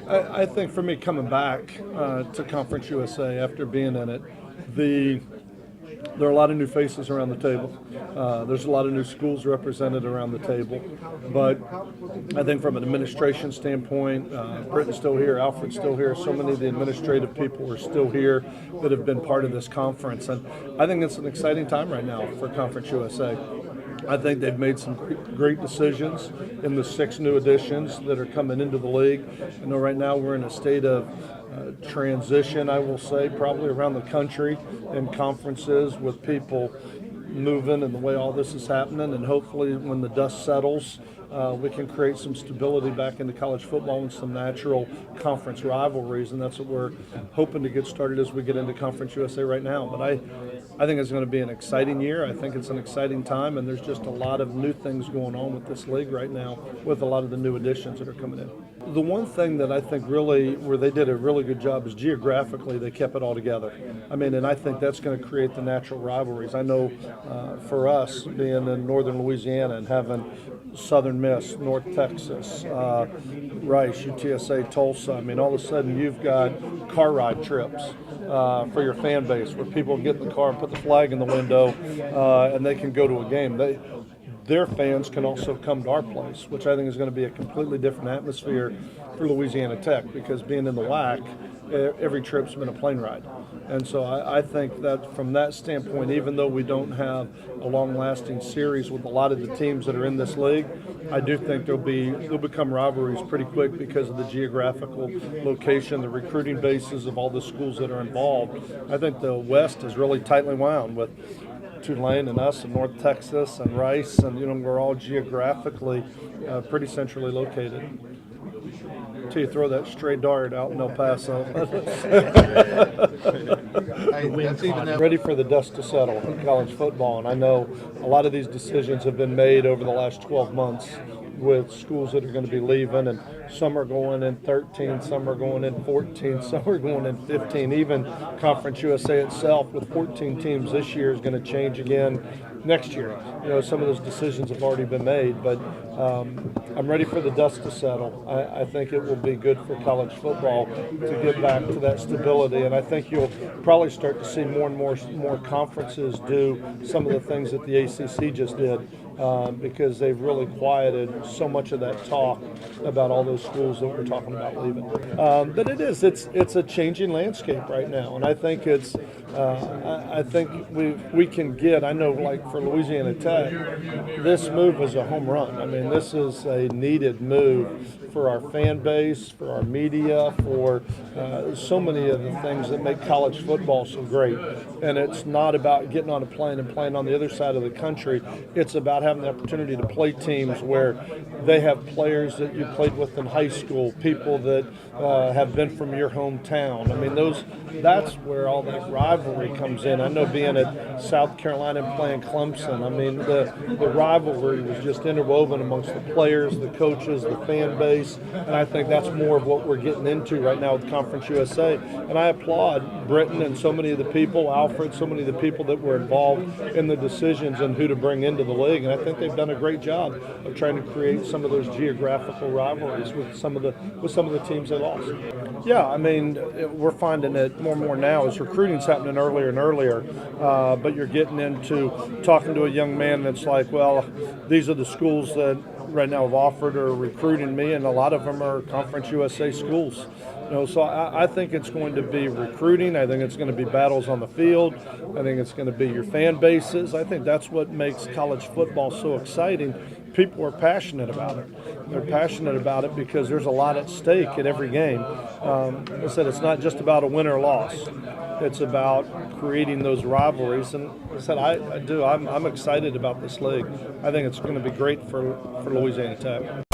I think for me coming back to Conference USA after being in it, there are a lot of new faces around the table. There's a lot of new schools represented around the table. But I think from an administration standpoint, Britton's still here, Alfred's still here. So many of the administrative people are still here that have been part of this conference. And I think it's an exciting time right now for Conference USA. I think they've made some great decisions in the 6 new additions that are coming into the league. I know right now we're in a state of transition, I will say, probably around the country in conferences with people moving and the way all this is happening. And hopefully when the dust settles, we can create some stability back into college football and some natural conference rivalries. And that's what we're hoping to get started as we get into Conference USA right now. But I think it's going to be an exciting year. I think it's an exciting time, and there's just a lot of new things going on with this league right now with a lot of the new additions that are coming in. The one thing that I think really, where they did a really good job is geographically they kept it all together. I mean, and I think that's going to create the natural rivalries. I know for us being in northern Louisiana and having Southern Miss, North Texas, Rice, UTSA, Tulsa, I mean, all of a sudden you've got car ride trips for your fan base where people get in the car and put the flag in the window and they can go to a game. Their fans can also come to our place, which I think is going to be a completely different atmosphere for Louisiana Tech, because being in the WAC, every trip's been a plane ride. And so I think that from that standpoint, even though we don't have a long-lasting series with a lot of the teams that are in this league, I do think they'll become rivalries pretty quick because of the geographical location, the recruiting bases of all the schools that are involved. I think the West is really tightly wound with Tulane and us and North Texas and Rice, and we're all geographically pretty centrally located. Till you throw that stray dart out in El Paso. Ready for the dust to settle in college football, and I know a lot of these decisions have been made over the last 12 months with schools that are going to be leaving, and some are going in 13, some are going in 14, some are going in 15. Even Conference USA itself with 14 teams this year is going to change again next year. Some of those decisions have already been made, but I'm ready for the dust to settle. I think it will be good for college football to get back to that stability, and I think you'll probably start to see more and more conferences do some of the things that the ACC just did, because they've really quieted so much of that talk about all those schools that we're talking about leaving. But it's a changing landscape right now, and I think I think we can get. I know, like for Louisiana Tech, this move was a home run. I mean, this is a needed move for our fan base, for our media, for so many of the things that make college football so great. And it's not about getting on a plane and playing on the other side of the country. It's about having the opportunity to play teams where they have players that you played with in high school, people that have been from your hometown. I mean, that's where all that rivalry comes in. I know being at South Carolina and playing Clemson, I mean, the rivalry was just interwoven amongst the players, the coaches, the fan base, and I think that's more of what we're getting into right now with Conference USA. And I applaud Britton and so many of the people, Alfred, so many of the people that were involved in the decisions and who to bring into the league, and I think they've done a great job of trying to create some of those geographical rivalries with some of the teams they lost. Yeah, I mean, we're finding it more and more now as recruiting's happening earlier and earlier, but you're getting into talking to a young man that's like, well, these are the schools that right now have offered or recruiting me, and a lot of them are Conference USA schools. So I think it's going to be recruiting. I think it's going to be battles on the field. I think it's going to be your fan bases. I think that's what makes college football so exciting. People are passionate about it. They're passionate about it because there's a lot at stake at every game. I said it's not just about a win or loss. It's about creating those rivalries. And I said I'm excited about this league. I think it's going to be great for Louisiana Tech.